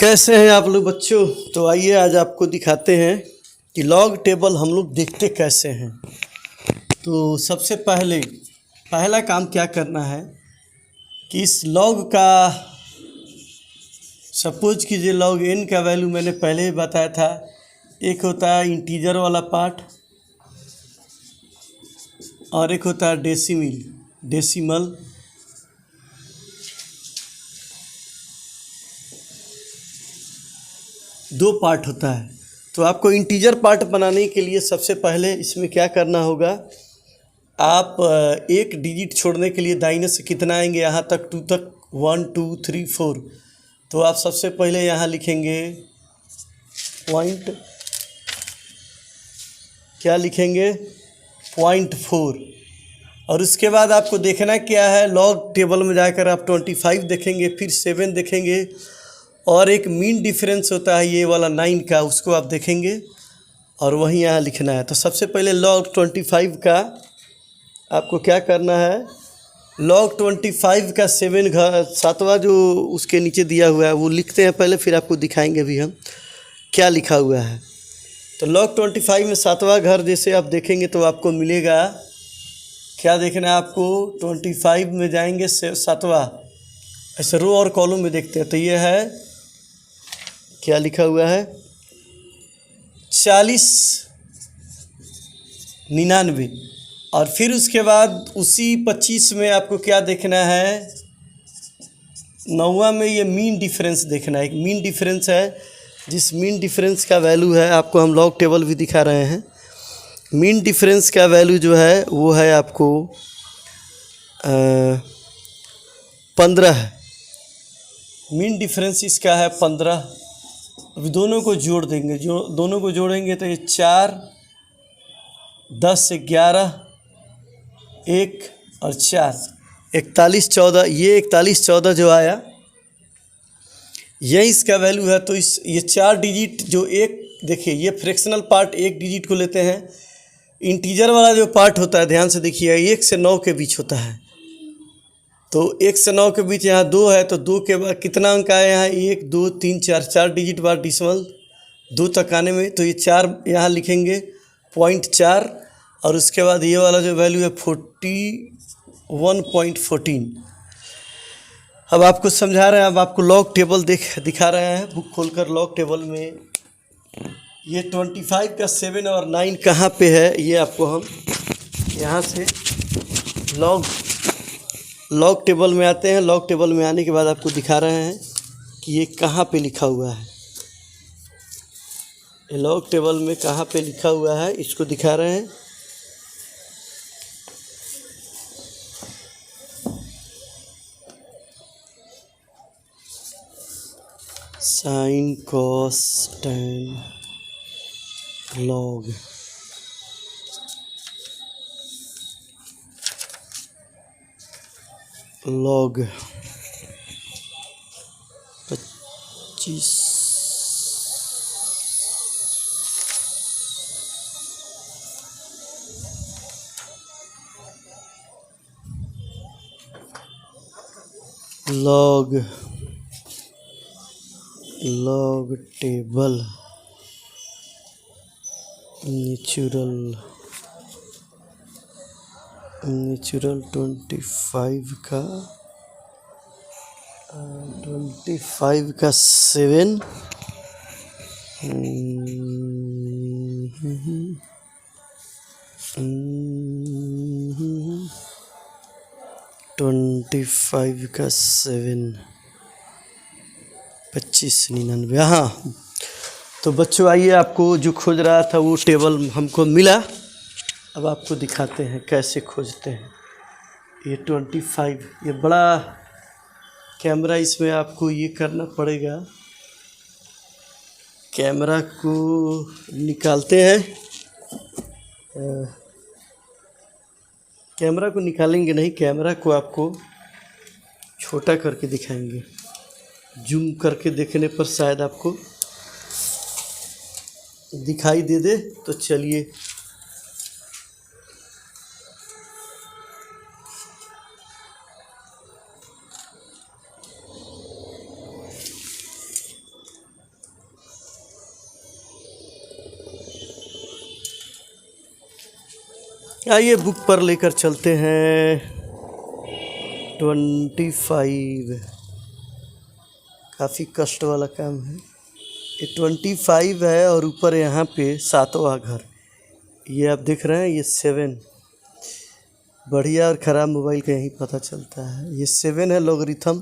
कैसे हैं आप लोग बच्चों। तो आइए आज आपको दिखाते हैं कि लॉग टेबल हम लोग देखते कैसे हैं। तो सबसे पहला काम क्या करना है कि इस लॉग का सपोज कीजिए लॉग एन का वैल्यू मैंने पहले ही बताया था। एक होता है इंटीजर वाला पार्ट और एक होता है डेसिमल। दो पार्ट होता है। तो आपको इंटीजर पार्ट बनाने के लिए सबसे पहले इसमें क्या करना होगा, आप एक डिजिट छोड़ने के लिए दाहिने से कितना आएंगे यहाँ तक 2 तक 1 2 3 4। तो आप सबसे पहले यहाँ लिखेंगे पॉइंट, क्या लिखेंगे 0.4। और उसके बाद आपको देखना क्या है, लॉग टेबल में जाकर आप 25 देखेंगे, फिर 7 देखेंगे और एक मीन डिफरेंस होता है ये वाला 9 का, उसको आप देखेंगे और वहीं यहाँ लिखना है। तो सबसे पहले लॉग 25 का आपको क्या करना है, लॉग 25 का 7वां जो उसके नीचे दिया हुआ है वो लिखते हैं पहले, फिर आपको दिखाएंगे भी हम क्या लिखा हुआ है। तो लॉग 25 में 7वां घर जैसे आप देखेंगे तो आपको मिलेगा, क्या देखना है आपको, 25 में जाएंगे 7वां, ऐसे रो और कॉलम में देखते हैं। तो ये है, क्या लिखा हुआ है 4099। और फिर उसके बाद उसी 25 में आपको क्या देखना है, 9वां में ये मीन डिफरेंस देखना है। एक मीन डिफरेंस है, जिस मीन डिफरेंस का वैल्यू है आपको हम लॉग टेबल भी दिखा रहे हैं। मीन डिफरेंस का वैल्यू जो है वो है आपको 15 है। मीन डिफरेंस इसका है 15। अभी दोनों को जोड़ देंगे, जो दोनों को जोड़ेंगे तो ये 4 10 11 1 और 4 41 14। ये 41 14 जो आया यही इसका वैल्यू है। तो ये 4 डिजिट जो एक, देखिए ये फ्रैक्शनल पार्ट एक डिजिट को लेते हैं। इंटीजर वाला जो पार्ट होता है ध्यान से देखिए 1 से 9 के बीच होता है। तो 1 से 9 के बीच यहाँ 2 है, तो 2 के बाद कितना अंक आया यहाँ 1 2 3 4 डिजिट बाद डिसमल 2 तक आने में। तो ये 4 यहाँ लिखेंगे 0.4 और उसके बाद ये वाला जो वैल्यू है 41.14। अब आपको समझा रहे हैं, अब आपको लॉग टेबल दिखा रहे हैं बुक खोलकर। लॉग टेबल में ये 25 का 7 और 9 कहाँ पे है, ये आपको हम यहाँ से लॉग टेबल में आते हैं। लॉग टेबल में आने के बाद आपको दिखा रहे हैं कि ये कहाँ पे लिखा हुआ है। ये लॉग टेबल में कहाँ पे लिखा हुआ है इसको दिखा रहे हैं। Sine cos tan log, log 25 log table natural 25 का 7 25 का 7 2599। हाँ, तो बच्चों आइए, आपको जो खोज रहा था वो टेबल हमको मिला। अब आपको दिखाते हैं कैसे खोजते हैं। ये 25, ये बड़ा कैमरा, इसमें आपको ये करना पड़ेगा, कैमरा को निकालते हैं। कैमरा को निकालेंगे नहीं, कैमरा को आपको छोटा करके दिखाएंगे। जूम करके देखने पर शायद आपको दिखाई दे। तो चलिए आइए बुक पर लेकर चलते हैं 25। काफ़ी कष्ट वाला काम है ये। 25 है और ऊपर यहाँ पे 7वां घर, ये आप देख रहे हैं, ये 7। बढ़िया और ख़राब मोबाइल का यही पता चलता है। ये 7 है लॉगरिथम,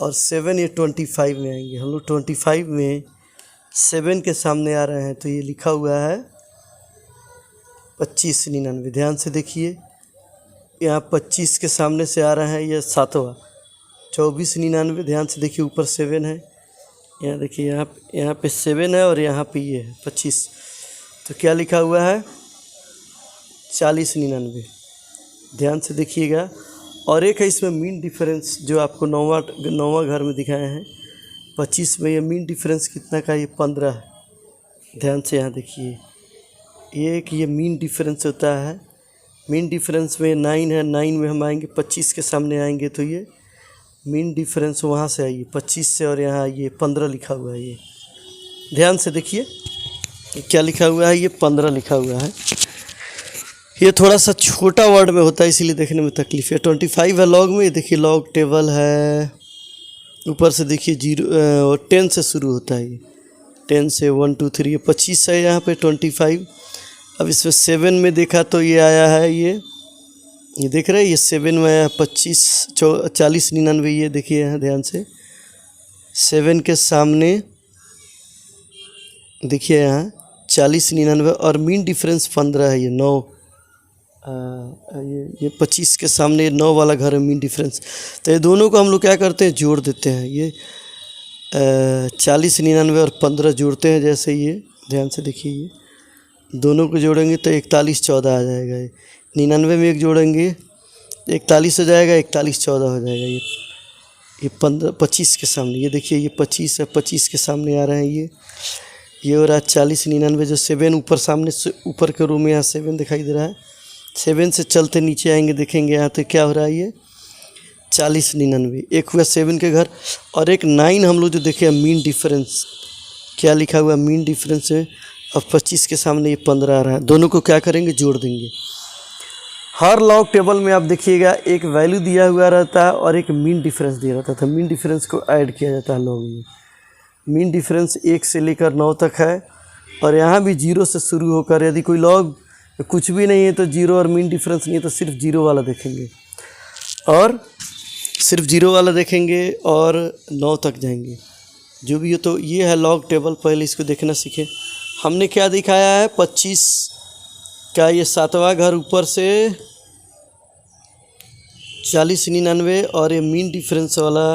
और 7 ये 25 में आएंगे। हम लोग 25 में 7 के सामने आ रहे हैं, तो ये लिखा हुआ है 2599। ध्यान से देखिए, यहाँ 25 के सामने से आ रहा है ये 7वां 2499। ध्यान से देखिए, ऊपर 7 है, यहाँ देखिए, यहाँ पे 7 है और यहाँ पे ये है 25। तो क्या लिखा हुआ है 4099। ध्यान से देखिएगा। और एक है इसमें मीन डिफरेंस, जो आपको नौवां घर में दिखाए हैं 25 में। ये मीन डिफरेंस कितना का, ये 15 है। ध्यान से यहाँ देखिए, ये मीन डिफरेंस होता है। मीन डिफरेंस में 9 है, 9 में हम आएंगे 25 के सामने आएंगे, तो ये मीन डिफरेंस वहाँ से आइए 25 से, और यहाँ ये 15 लिखा हुआ है। ये ध्यान से देखिए क्या लिखा हुआ है, ये 15 लिखा हुआ है। ये थोड़ा सा छोटा वर्ड में होता है, इसीलिए देखने में तकलीफ है। 25 है लॉग में, ये देखिए लॉग टेबल है। ऊपर से देखिए 10 से शुरू होता है, ये 10 से 1 2 3, ये 25 है यहाँ पे 25। अब इसमें 7 में देखा तो ये आया है, ये देख रहे हैं, ये 7 में आया 25 4099। ये देखिए यहाँ ध्यान से, 7 के सामने देखिए यहाँ 4099, और मीन डिफरेंस 15 है, ये 9। ये 25 के सामने 9 वाला घर है, मीन डिफरेंस। तो ये दोनों को हम लोग क्या करते हैं, जोड़ देते हैं। ये 4099 और 15 जोड़ते हैं, जैसे ये ध्यान से देखिए, ये दोनों को जोड़ेंगे तो 4114 आ जाएगा। ये 99 में एक जोड़ेंगे 41 हो जाएगा, 4114 हो जाएगा। ये 25 के सामने, ये देखिए, ये 25 है, 25 के सामने आ रहे हैं ये हो रहा है 4099। जो 7 ऊपर सामने से ऊपर के रो में यहाँ 7 दिखाई दे रहा है, 7 से चलते नीचे आएंगे, देखेंगे यहाँ तो क्या हो रहा है, ये 4099। एक हुआ 7 के घर, और एक 9 हम लोग जो देखे मीन डिफरेंस, क्या लिखा हुआ मीन डिफरेंस है। अब 25 के सामने ये 15 आ रहा है, दोनों को क्या करेंगे, जोड़ देंगे। हर लॉग टेबल में आप देखिएगा एक वैल्यू दिया हुआ रहता है और एक मीन डिफरेंस दिया रहता था। मीन डिफरेंस को ऐड किया जाता है लॉग में। मीन डिफरेंस 1 से लेकर 9 तक है, और यहाँ भी 0 से शुरू होकर, यदि कोई लॉग कुछ भी नहीं है तो 0, और मीन डिफरेंस नहीं है तो सिर्फ 0 वाला देखेंगे, और सिर्फ 0 वाला देखेंगे और 9 तक जाएंगे, जो भी हो। तो ये है लॉग टेबल, पहले इसको देखना सीखें। हमने क्या दिखाया है, 25 का ये 7वां घर ऊपर से 4099, और ये मीन डिफरेंस वाला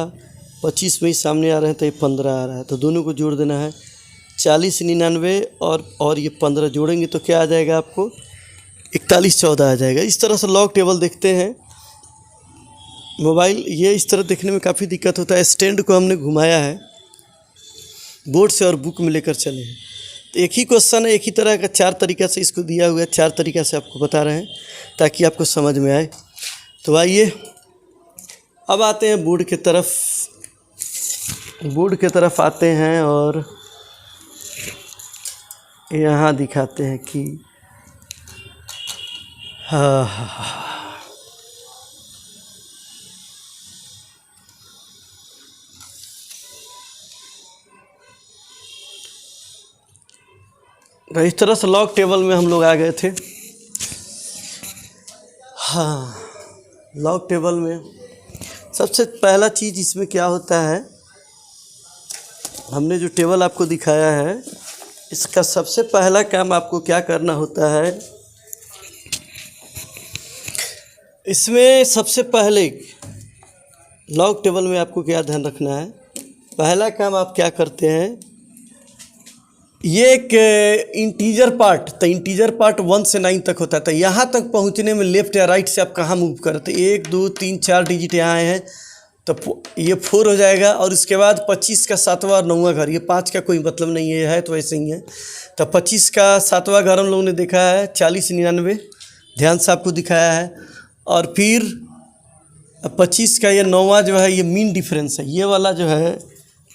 25 में ही सामने आ रहे हैं, तो ये 15 आ रहा है। तो दोनों को जोड़ देना है, 4099 और ये 15 जोड़ेंगे तो क्या आ जाएगा आपको, 4114 आ जाएगा। इस तरह से लॉग टेबल देखते हैं। मोबाइल ये इस तरह देखने में काफ़ी दिक्कत होता है। स्टैंड को हमने घुमाया है बोर्ड से और बुक में लेकर चले हैं, तो एक ही क्वेश्चन है, एक ही तरह का 4 तरीक़ा से इसको दिया हुआ है। 4 तरीक़ा से आपको बता रहे हैं ताकि आपको समझ में आए। तो आइए अब आते हैं बोर्ड की तरफ आते हैं, और यहाँ दिखाते हैं कि इस तरह से लॉग टेबल में हम लोग आ गए थे। हाँ, लॉग टेबल में सबसे पहला चीज़ इसमें क्या होता है, हमने जो टेबल आपको दिखाया है, इसका सबसे पहला काम आपको क्या करना होता है, इसमें सबसे पहले लॉग टेबल में आपको क्या ध्यान रखना है। पहला काम आप क्या करते हैं, ये एक इंटीजर पार्ट, तो इंटीजर पार्ट 1 से 9 तक होता है। तो यहाँ तक पहुँचने में लेफ़्ट या राइट से आप कहाँ मूव करते, 1 2 3 4 डिजिट यहाँ आए हैं, तो ये 4 हो जाएगा। और उसके बाद 25 का 7वां और 9वां घर, ये 5 का कोई मतलब नहीं है तो ऐसे ही है। तो 25 का 7वां घर हम लोगों ने देखा है 4099, ध्यान से आपको दिखाया है। और फिर 25 का ये 9वां जो है, ये मीन डिफरेंस है। ये वाला जो है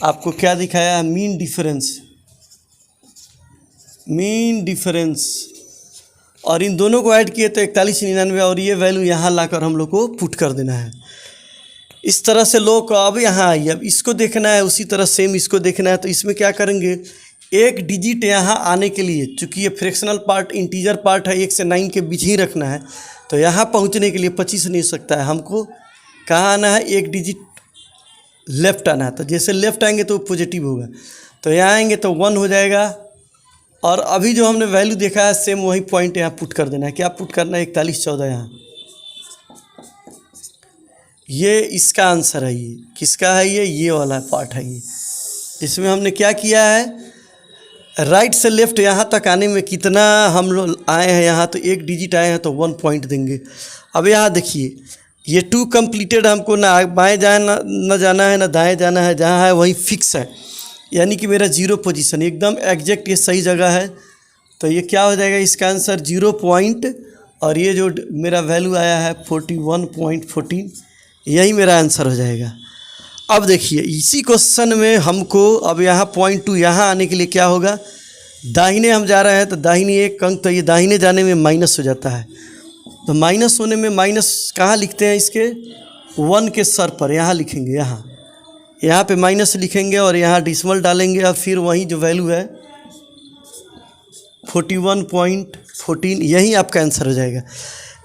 आपको क्या दिखाया है, मीन डिफरेंस। और इन दोनों को ऐड किए तो 4199 और ये वैल्यू यहाँ लाकर हम लोग को पुट कर देना है। इस तरह से लोग अब यहाँ आइए, अब इसको देखना है, उसी तरह सेम इसको देखना है। तो इसमें क्या करेंगे, एक डिजिट यहाँ आने के लिए, चूँकि ये फ्रैक्शनल पार्ट इंटीजर पार्ट है, 1 से 9 के बीच ही रखना है, तो यहाँ पहुँचने के लिए 25 नहीं हो सकता है, हमको कहाँ आना है, एक डिजिट लेफ़्ट आना है। तो जैसे लेफ़्ट आएंगे तो पॉजिटिव होगा, तो यहाँ आएंगे तो 1 हो जाएगा। और अभी जो हमने वैल्यू देखा है सेम वही पॉइंट यहाँ पुट कर देना है। क्या पुट करना है, 4114 यहाँ, ये इसका आंसर है। ये किसका है, ये वाला पार्ट है। ये इसमें हमने क्या किया है, राइट से लेफ़्ट यहाँ तक आने में कितना हम लोग आए हैं, यहाँ तो एक डिजिट आए हैं तो 1 पॉइंट देंगे। अब यहाँ देखिए ये 2 कंप्लीटेड, हमको ना बाएँ जाना न जाना है ना दाएँ जाना है, जहाँ है वहीं फिक्स है, यानी कि मेरा 0 पोजीशन एकदम एग्जैक्ट ये सही जगह है। तो ये क्या हो जाएगा, इसका आंसर 0 पॉइंट, और ये जो मेरा वैल्यू आया है 41.14, यही मेरा आंसर हो जाएगा। अब देखिए इसी क्वेश्चन में हमको अब यहाँ 0.2 यहाँ आने के लिए क्या होगा, दाहिने हम जा रहे हैं तो दाहिनी एक अंक, तो ये दाहिने जाने में माइनस हो जाता है। तो माइनस होने में माइनस कहाँ लिखते हैं, इसके 1 के सर पर यहाँ लिखेंगे, यहाँ पे माइनस लिखेंगे और यहाँ डिसिमल डालेंगे, और फिर वही जो वैल्यू है 41.14, यही आपका आंसर हो जाएगा।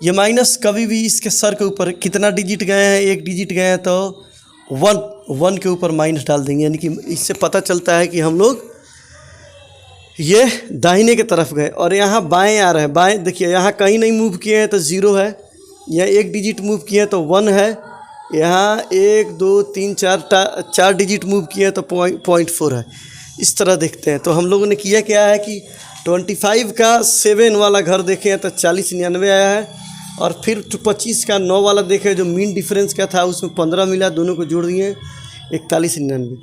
ये माइनस कभी भी इसके सर के ऊपर कितना डिजिट गए हैं, एक डिजिट गए हैं तो 1 के ऊपर माइनस डाल देंगे, यानी कि इससे पता चलता है कि हम लोग ये दाहिने के तरफ गए। और यहाँ बाएं आ रहे हैं, बाएं देखिए यहाँ कहीं नहीं मूव किए हैं तो 0 है, यहाँ एक डिजिट मूव किए हैं तो 1 है, यहाँ 1 2 3 4 डिजिट मूव किए हैं तो 0.4 है। इस तरह देखते हैं। तो हम लोगों ने किया क्या है कि 25 का 7 वाला घर देखे हैं तो 4099 आया है, और फिर 25 का 9 वाला देखे जो मीन डिफरेंस का था उसमें 15 मिला, दोनों को जोड़ दिए 4199,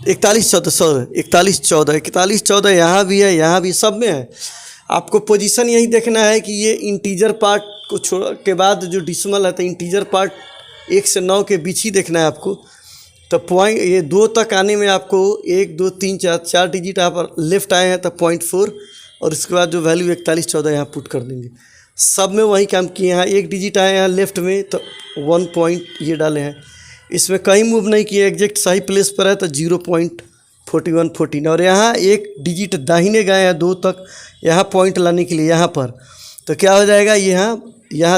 4114 यहाँ भी है, यहाँ भी, सब में है। आपको पोजीशन यही देखना है कि ये इंटीजर पार्ट को छोड़ के बाद जो डिसिमल है तो इंटीजर पार्ट 1 से 9 के बीच ही देखना है आपको। तो पॉइंट ये 2 तक आने में आपको 1 2 3 4 डिजिट आप लेफ़्ट आए हैं तो 0.4, और उसके बाद जो वैल्यू 4114 यहाँ पुट कर देंगे। सब में वही काम किए, यहाँ एक डिजिट आए हैं लेफ़्ट में तो 1 पॉइंट ये डाले हैं, इसमें कहीं मूव नहीं किए, एग्जैक्ट सही प्लेस पर है तो 0.4114, और यहाँ एक डिजिट दाहिने गए हैं 2 तक, यहाँ पॉइंट लाने के लिए यहाँ पर, तो क्या हो जाएगा, यहाँ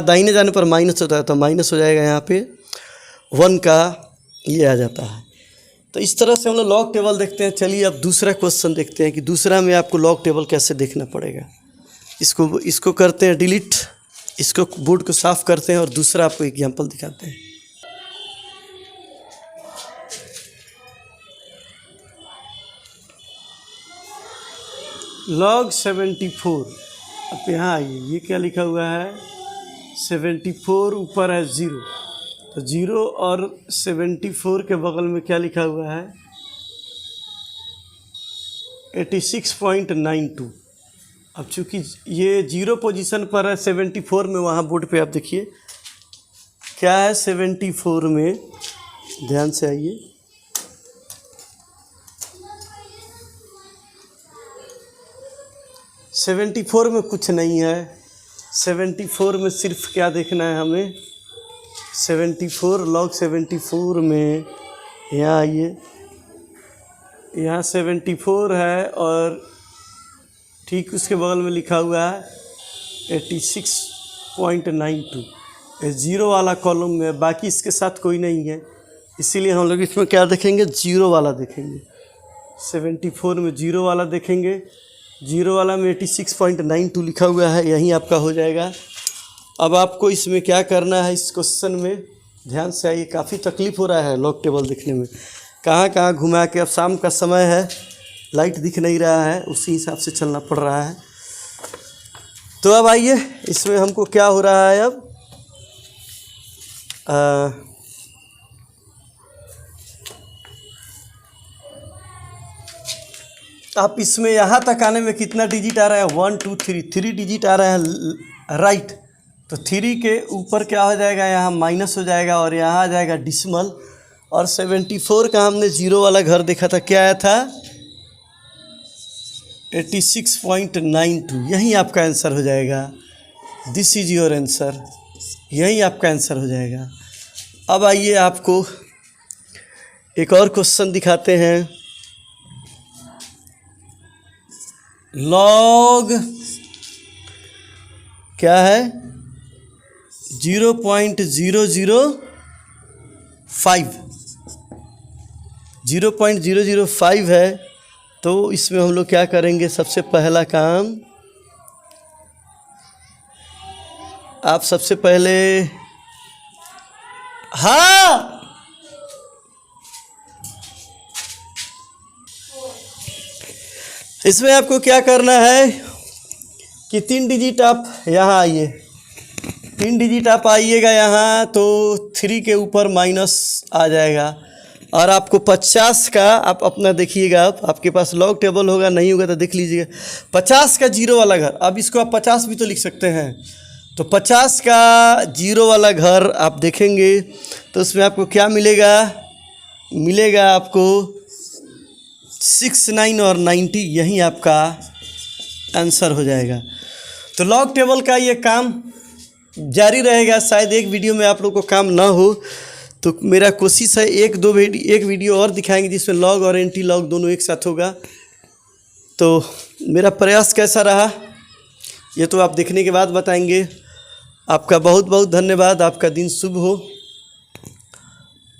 दाहिने जाने पर माइनस होता है तो माइनस हो जाएगा, यहाँ पे 1 का ये आ जाता है। तो इस तरह से हम लोग लॉग टेबल देखते हैं। चलिए अब दूसरा क्वेश्चन देखते हैं कि दूसरा में आपको लॉग टेबल कैसे देखना पड़ेगा। इसको करते हैं डिलीट, इसको बोर्ड को साफ़ करते हैं और दूसरा आपको एग्जाम्पल दिखाते हैं। log 74, अब यहाँ आइए, ये क्या लिखा हुआ है, 74 ऊपर है 0, तो 0 और 74 के बगल में क्या लिखा हुआ है, 86.92। अब चूँकि ये 0 पोजीशन पर है 74 में, वहाँ बोर्ड पे आप देखिए क्या है 74 में, ध्यान से आइए, 74 में कुछ नहीं है। 74 में सिर्फ क्या देखना है हमें, 74 log 74 में यहाँ आइए, यहाँ 74 है और ठीक उसके बगल में लिखा हुआ है 86.92, ये 0 वाला कॉलम में, बाकी इसके साथ कोई नहीं है, इसीलिए हम लोग इसमें क्या देखेंगे, 0 वाला देखेंगे। 74 में 0 वाला देखेंगे, 0 वाला में 86.92 लिखा हुआ है, यहीं आपका हो जाएगा। अब आपको इसमें क्या करना है, इस क्वेश्चन में ध्यान से आइए, काफ़ी तकलीफ़ हो रहा है लॉग टेबल देखने में, कहाँ कहाँ घुमा के, अब शाम का समय है, लाइट दिख नहीं रहा है, उसी हिसाब से चलना पड़ रहा है। तो अब आइए इसमें हमको क्या हो रहा है, अब आप इसमें यहाँ तक आने में कितना डिजिट आ रहा है, 1 2 3 डिजिट आ रहा है राइट, तो 3 के ऊपर क्या हो जाएगा, यहाँ माइनस हो जाएगा और यहाँ आ जाएगा डिसिमल, और 74 का हमने 0 वाला घर देखा था, क्या आया था 86.92, यही आपका आंसर हो जाएगा। दिस इज योर आंसर, यही आपका आंसर हो जाएगा। अब आइए आपको एक और क्वेश्चन दिखाते हैं। लॉग क्या है? 0.005 0.005 है। तो इसमें हम लोग क्या करेंगे? सबसे पहला काम, आप सबसे पहले इसमें आपको क्या करना है कि 3 डिजिट आप यहाँ आइए, 3 डिजिट आप आइएगा यहाँ, तो 3 के ऊपर माइनस आ जाएगा और आपको 50 का आप अपना देखिएगा। आपके पास लॉग टेबल होगा, नहीं होगा तो देख लीजिएगा। 50 का जीरो वाला घर, अब इसको आप 50 भी तो लिख सकते हैं। तो 50 का जीरो वाला घर आप देखेंगे तो उसमें आपको क्या मिलेगा? मिलेगा आपको 6, 9 और 90, यही आपका आंसर हो जाएगा। तो लॉग टेबल का ये काम जारी रहेगा। शायद एक वीडियो में आप लोग को काम ना हो, तो मेरा कोशिश है एक वीडियो और दिखाएंगे जिसमें लॉग और एंटी लॉग दोनों एक साथ होगा। तो मेरा प्रयास कैसा रहा ये तो आप देखने के बाद बताएंगे। आपका बहुत बहुत धन्यवाद। आपका दिन शुभ हो।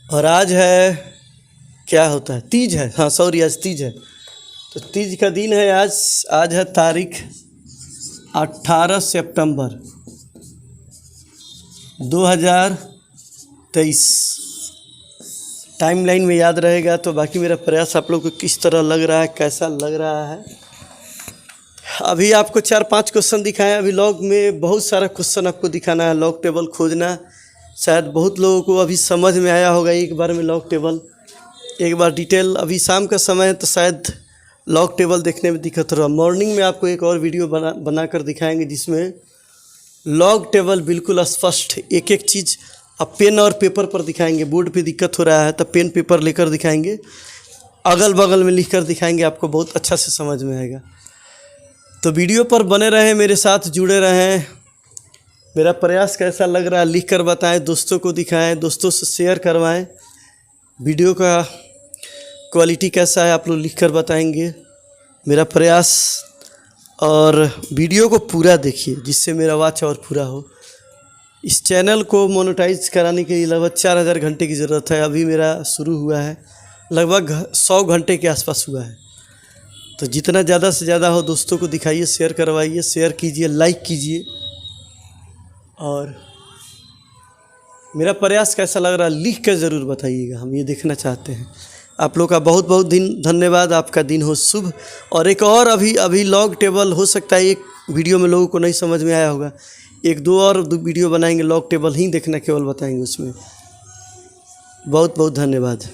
और आज है, क्या होता है? तीज है। हाँ सॉरी, आज तीज है। तो तीज का दिन है आज। आज है तारीख 18 सितंबर 2023। टाइमलाइन में याद रहेगा। तो बाकी मेरा प्रयास आप लोग को किस तरह लग रहा है, कैसा लग रहा है। अभी आपको 4-5 क्वेश्चन दिखाएं। अभी लॉग में बहुत सारा क्वेश्चन आपको दिखाना है। लॉग टेबल खोजना शायद बहुत लोगों को अभी समझ में आया होगा एक बार में। लॉग टेबल एक बार डिटेल, अभी शाम का समय है तो शायद लॉग टेबल देखने में दिक्कत हो रहा। मॉर्निंग में आपको एक और वीडियो बना कर दिखाएंगे जिसमें लॉग टेबल बिल्कुल स्पष्ट एक एक चीज़ अब पेन और पेपर पर दिखाएंगे। बोर्ड पे दिक्कत हो रहा है तो पेन पेपर लेकर दिखाएंगे, अगल बगल में लिख कर दिखाएंगे, आपको बहुत अच्छा से समझ में आएगा। तो वीडियो पर बने रहें, मेरे साथ जुड़े रहें। मेरा प्रयास कैसा लग रहा है लिख कर बताएं, दोस्तों को दिखाएं, दोस्तों से शेयर करवाएं। वीडियो का क्वालिटी कैसा है आप लोग लिख कर बताएंगे। मेरा प्रयास, और वीडियो को पूरा देखिए जिससे मेरा वाच और पूरा हो। इस चैनल को मोनेटाइज कराने के लिए लगभग 4000 घंटे की ज़रूरत है। अभी मेरा शुरू हुआ है, लगभग 100 घंटे के आसपास हुआ है। तो जितना ज़्यादा से ज़्यादा हो दोस्तों को दिखाइए, शेयर करवाइए, शेयर कीजिए, लाइक कीजिए। और मेरा प्रयास कैसा लग रहा है लिख कर ज़रूर बताइएगा, हम ये देखना चाहते हैं। आप लोग का बहुत बहुत धन्यवाद। आपका दिन हो शुभ। और एक और अभी लॉग टेबल हो सकता है एक वीडियो में लोगों को नहीं समझ में आया होगा, 1-2 और वीडियो बनाएंगे, लॉग टेबल ही देखना केवल बताएंगे उसमें। बहुत बहुत धन्यवाद।